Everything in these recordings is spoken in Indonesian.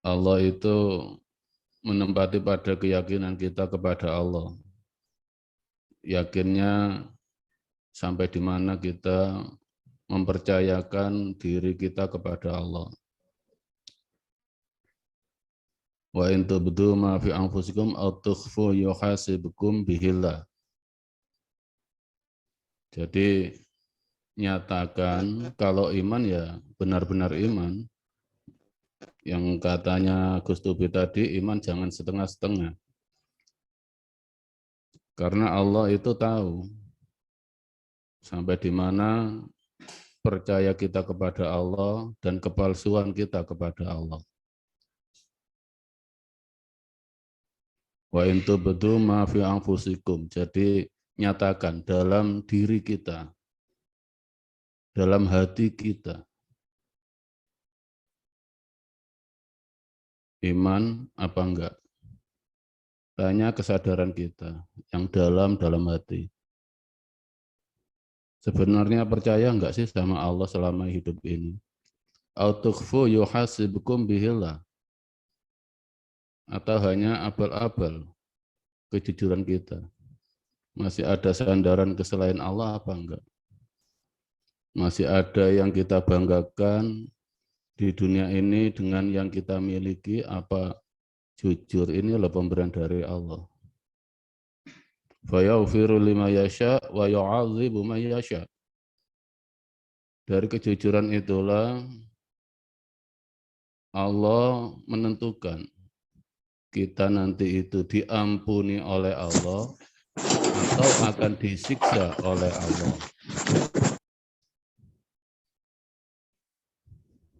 Allah itu menempati pada keyakinan kita kepada Allah. Yakinnya sampai di mana kita mempercayakan diri kita kepada Allah. Wa in tubdu ma fi anfusikum aw tukhfu yuhasibukum bihillah. Jadi nyatakan kalau iman ya benar-benar iman. Yang katanya Gus Tubi tadi, iman jangan setengah-setengah. Karena Allah itu tahu sampai di mana percaya kita kepada Allah dan kepalsuan kita kepada Allah. Wa in tubdu ma fi anfusikum. Jadi nyatakan dalam diri kita, dalam hati kita. Iman apa enggak? Tanya kesadaran kita yang dalam hati. Sebenarnya percaya enggak sih sama Allah selama hidup ini? Au tukhfu yuhasibukum bihillah. Atau hanya abal-abal kejujuran kita? Masih ada sandaran ke selain Allah apa enggak? Masih ada yang kita banggakan di dunia ini dengan yang kita miliki, apa jujur ini adalah pemberian dari Allah. Fa yaghfiru liman yasha wa yu'adzibu man yasha. Dari kejujuran itulah Allah menentukan kita nanti itu diampuni oleh Allah atau akan disiksa oleh Allah.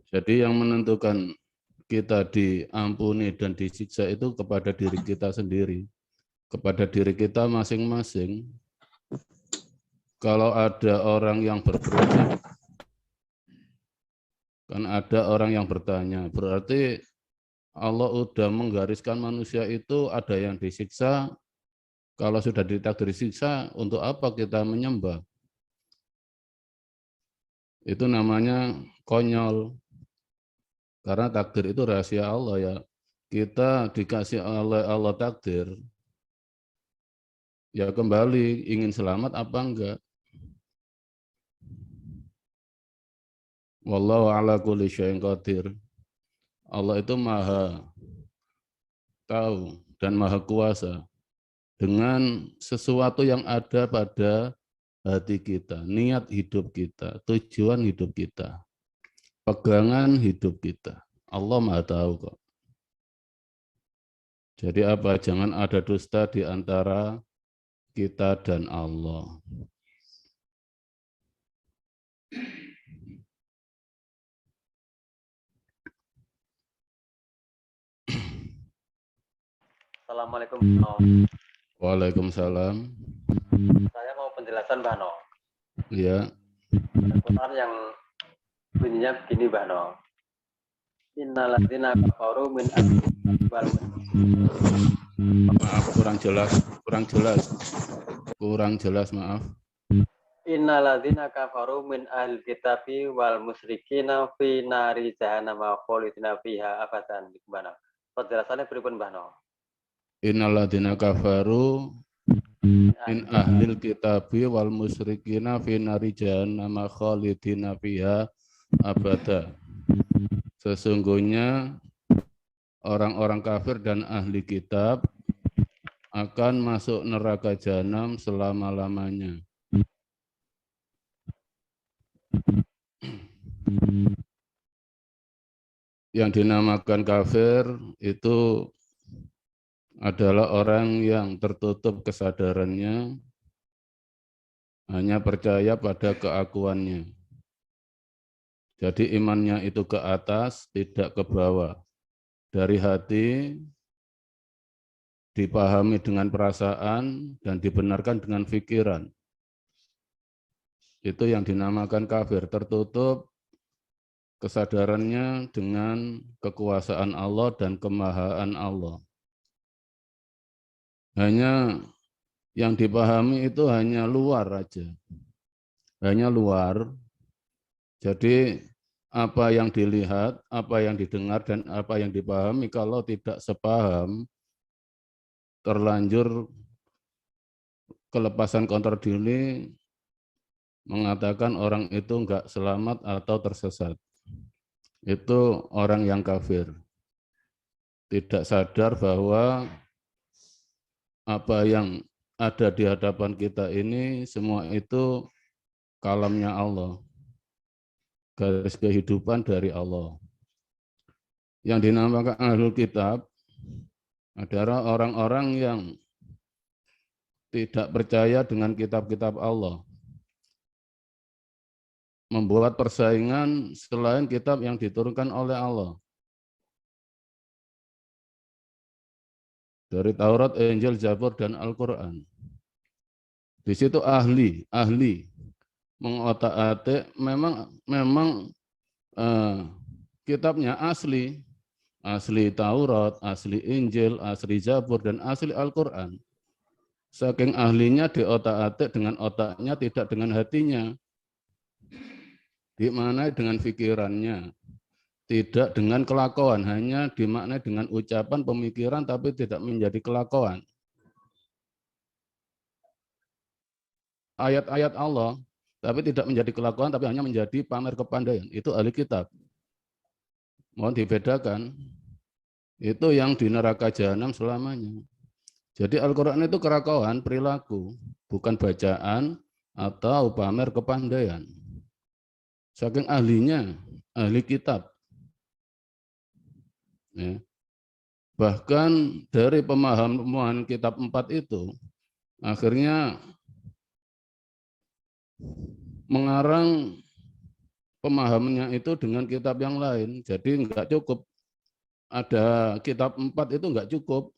Jadi yang menentukan kita diampuni dan disiksa itu kepada diri kita sendiri, kepada diri kita masing-masing. Kalau ada orang yang bertanya, kan ada orang yang bertanya, berarti Allah udah menggariskan manusia itu ada yang disiksa. Kalau sudah ditakdir siksa, untuk apa kita menyembah? Itu namanya konyol. Karena takdir itu rahasia Allah ya. Kita dikasih oleh Allah takdir, ya kembali ingin selamat apa enggak. Wallahu ala kulli syai'in qadir. Allah itu maha tahu dan maha kuasa dengan sesuatu yang ada pada hati kita, niat hidup kita, tujuan hidup kita, pegangan hidup kita. Allah maha tahu kok. Jadi apa? Jangan ada dusta di antara kita dan Allah. Assalamualaikum. Waalaikumsalam. Saya mau penjelasan Mbak No. Ya. Quran yang bunyinya begini Mbak No. Innalladzina kafaru min wal Maaf kurang jelas maaf. Innalladzina kafaru min ahli kitabi wal musyrikina fi nari jahannam khalidina fiha abadan. Mbak No. Penjelasannya berikut Mbak No. Innalladzina kafaru min ahlil kitabi wal musyrikina fi nari jahannam khalidina fiha abada. Sesungguhnya orang-orang kafir dan ahli kitab akan masuk neraka jahanam selama-lamanya. Yang dinamakan kafir itu adalah orang yang tertutup kesadarannya, hanya percaya pada keakuannya. Jadi imannya itu ke atas, tidak ke bawah. Dari hati, dipahami dengan perasaan, dan dibenarkan dengan pikiran. Itu yang dinamakan kafir, tertutup kesadarannya dengan kekuasaan Allah dan kemahaan Allah. Hanya yang dipahami itu hanya luar aja. Hanya luar. Jadi apa yang dilihat, apa yang didengar, dan apa yang dipahami. Kalau tidak sepaham, terlanjur kelepasan kontrol diri, mengatakan orang itu enggak selamat atau tersesat. Itu orang yang kafir. Tidak sadar bahwa apa yang ada di hadapan kita ini semua itu kalamnya Allah, garis kehidupan dari Allah. Yang dinamakan Ahlul Kitab adalah orang-orang yang tidak percaya dengan kitab-kitab Allah, membuat persaingan selain kitab yang diturunkan oleh Allah. Dari Taurat, Injil, Zabur, dan Al-Quran. Di situ ahli mengotak-atik, memang kitabnya asli Taurat, asli Injil, asli Zabur, dan asli Al-Quran. Saking ahlinya diotak-atik dengan otaknya, tidak dengan hatinya. Dimaknai dengan pikirannya, tidak dengan kelakuan, hanya dimaknai dengan ucapan, pemikiran, tapi tidak menjadi kelakuan. Ayat-ayat Allah, tapi tidak menjadi kelakuan, tapi hanya menjadi pamer kepandaian. Itu ahli kitab. Mohon dibedakan. Itu yang di neraka jahanam selamanya. Jadi Al-Quran itu kelakuan, perilaku, bukan bacaan atau pamer kepandaian. Saking ahlinya, ahli kitab. Ya. Bahkan dari pemahaman kitab 4 itu, akhirnya mengarang pemahamannya itu dengan kitab yang lain. Jadi enggak cukup. Ada kitab 4 itu enggak cukup.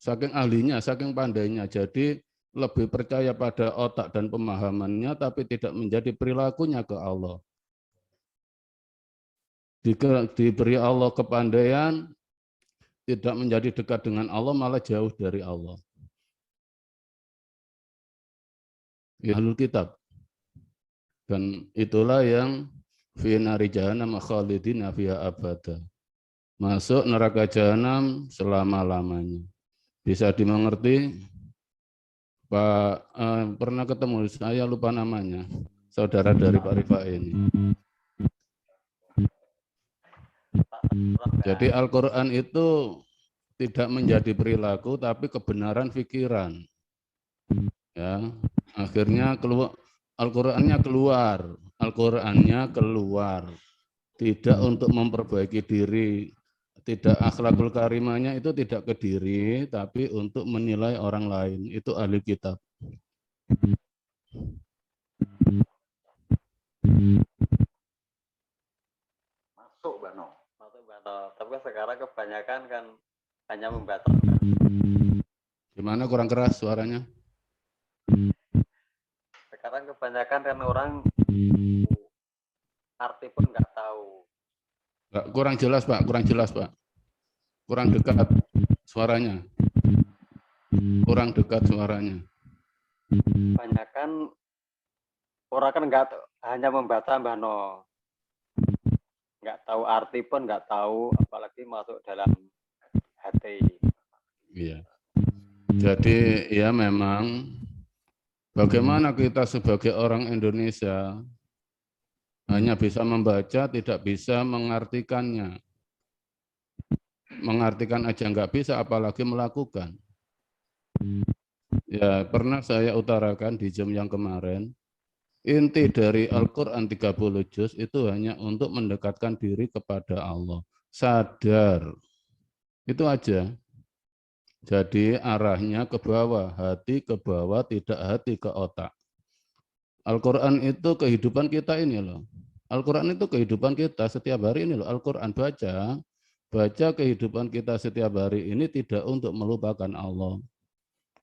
Saking ahlinya, saking pandainya. Jadi lebih percaya pada otak dan pemahamannya, tapi tidak menjadi perilakunya ke Allah. Diberi Allah kepandaian, tidak menjadi dekat dengan Allah, malah jauh dari Allah. Ahlul kitab. Dan itulah yang fi nari jahannam khalidina fiha abada. Masuk neraka jahanam selama-lamanya. Bisa dimengerti? Pak pernah ketemu, saya lupa namanya. Saudara dari Pak Rifai ini. Jadi Al-Quran itu tidak menjadi perilaku, tapi kebenaran pikiran. Ya, akhirnya keluar Al-Qur'annya keluar, tidak untuk memperbaiki diri, tidak akhlakul karimahnya itu tidak ke diri, tapi untuk menilai orang lain. Itu ahli kitab. Masuk Bano. Tapi sekarang kebanyakan kan hanya membatalkan. Gimana, kurang keras suaranya? Sekarang kebanyakan kan orang arti pun nggak tahu. Kurang jelas Pak, kurang dekat suaranya. Kebanyakan orang kan nggak hanya membaca Bano. Nggak tahu arti pun nggak tahu, apalagi masuk dalam hati. Iya. Jadi ya memang bagaimana kita sebagai orang Indonesia hanya bisa membaca, tidak bisa mengartikannya. Mengartikan aja nggak bisa, apalagi melakukan. Ya, pernah saya utarakan di jam yang kemarin, inti dari Al-Quran 30 juz itu hanya untuk mendekatkan diri kepada Allah. Sadar. Itu aja. Jadi arahnya ke bawah, hati ke bawah, tidak hati ke otak. Al-Quran itu kehidupan kita ini loh. Al-Quran itu kehidupan kita setiap hari ini loh. Al-Quran baca kehidupan kita setiap hari ini tidak untuk melupakan Allah.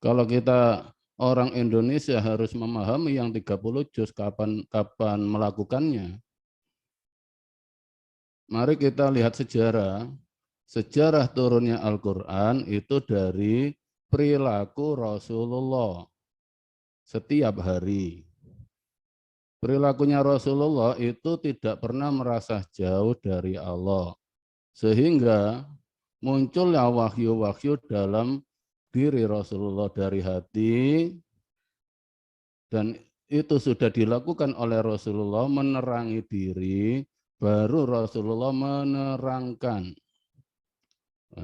Kalau kita orang Indonesia harus memahami yang 30 juz kapan melakukannya. Mari kita lihat sejarah. Sejarah turunnya Al-Quran itu dari perilaku Rasulullah setiap hari. Perilakunya Rasulullah itu tidak pernah merasa jauh dari Allah. Sehingga munculnya wahyu-wahyu dalam diri Rasulullah dari hati, dan itu sudah dilakukan oleh Rasulullah menerangi diri, baru Rasulullah menerangkan.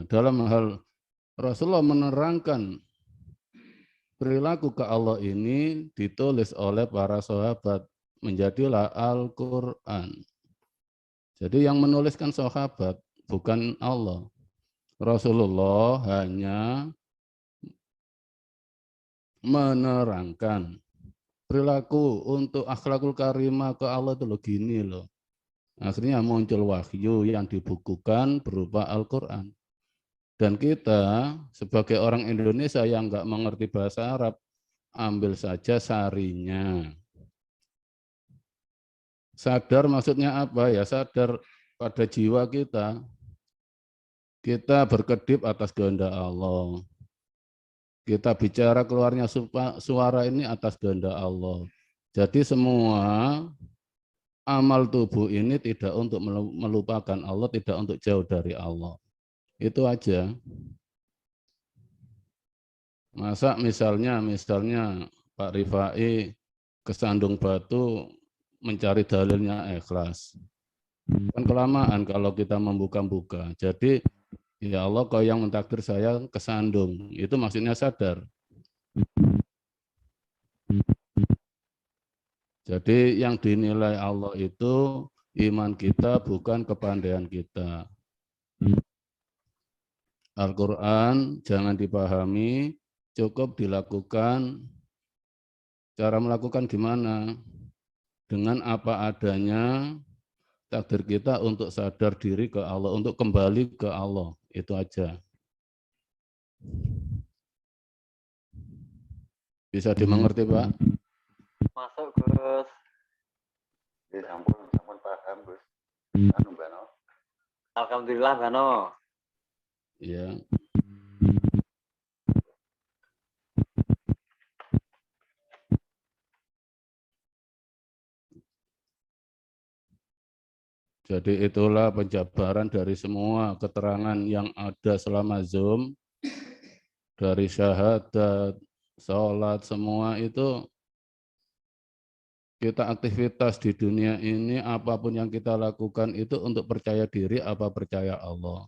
Dalam hal Rasulullah menerangkan perilaku ke Allah ini ditulis oleh para sahabat, menjadilah Al-Quran. Jadi yang menuliskan sahabat, bukan Allah. Rasulullah hanya menerangkan perilaku untuk akhlakul karimah ke Allah itu loh, gini loh. Akhirnya muncul wahyu yang dibukukan berupa Al-Quran. Dan kita sebagai orang Indonesia yang nggak mengerti bahasa Arab, ambil saja sarinya. Sadar maksudnya apa ya? Sadar pada jiwa kita. Kita berkedip atas kehendak Allah. Kita bicara keluarnya suara ini atas kehendak Allah. Jadi semua amal tubuh ini tidak untuk melupakan Allah, tidak untuk jauh dari Allah. Itu aja. Masa misalnya Pak Rifai kesandung batu mencari dalilnya ikhlas. Kan kelamaan kalau kita membuka-buka. Jadi ya Allah, kau yang mentakdir saya kesandung. Itu maksudnya sadar. Jadi yang dinilai Allah itu iman kita, bukan kepandaian kita. Al-Quran jangan dipahami, cukup dilakukan. Cara melakukan gimana? Dengan apa adanya, takdir kita untuk sadar diri ke Allah, untuk kembali ke Allah. Itu aja. Bisa dimengerti, Pak? Masuk, Gus. Ya, sampun paham, Gus. Anu, Bano. Alhamdulillah, Bano. Ya. Jadi itulah penjabaran dari semua keterangan yang ada selama Zoom, dari syahadat, sholat, semua itu kita aktivitas di dunia ini, apapun yang kita lakukan itu untuk percaya diri apa percaya Allah.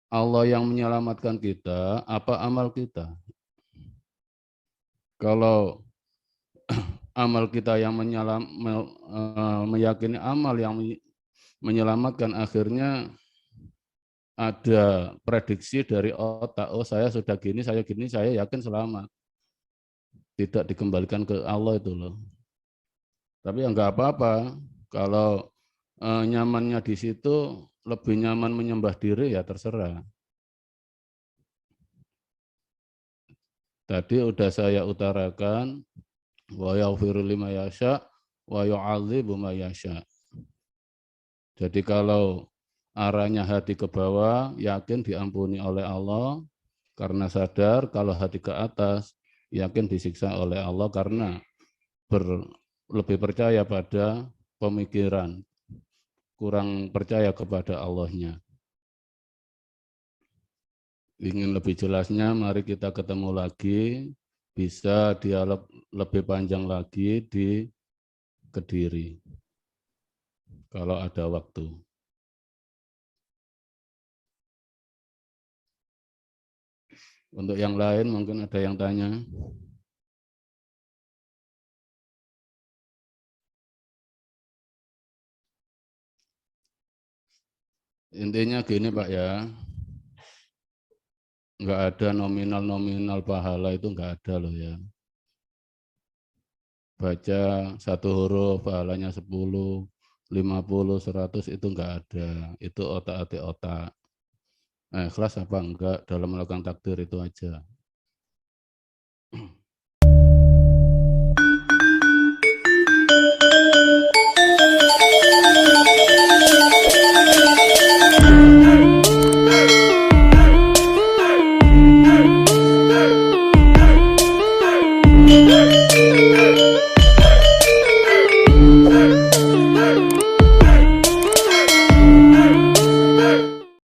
Allah yang menyelamatkan kita, apa amal kita? Kalau amal kita yang meyakini amal yang menyelamatkan, akhirnya ada prediksi dari otak, oh saya sudah gini, saya gini, saya yakin selamat. Tidak dikembalikan ke Allah itu loh. Tapi ya nggak apa-apa, kalau nyamannya di situ, lebih nyaman menyembah diri ya terserah. Tadi udah saya utarakan, wa yaghfiru lima yasha wa yu'adzibu ma yasha. Jadi kalau arahnya hati ke bawah, yakin diampuni oleh Allah karena sadar. Kalau hati ke atas, yakin disiksa oleh Allah karena lebih percaya pada pemikiran, kurang percaya kepada Allahnya. Ingin lebih jelasnya, mari kita ketemu lagi, bisa dialog lebih panjang lagi di Kediri, kalau ada waktu. Untuk yang lain mungkin ada yang tanya. Intinya gini Pak ya, nggak ada nominal-nominal pahala, itu nggak ada loh ya. Baca satu huruf pahalanya 10, 50, 100 itu nggak ada. Itu otak-atik otak. Ikhlas apa enggak dalam melakukan takdir, itu aja.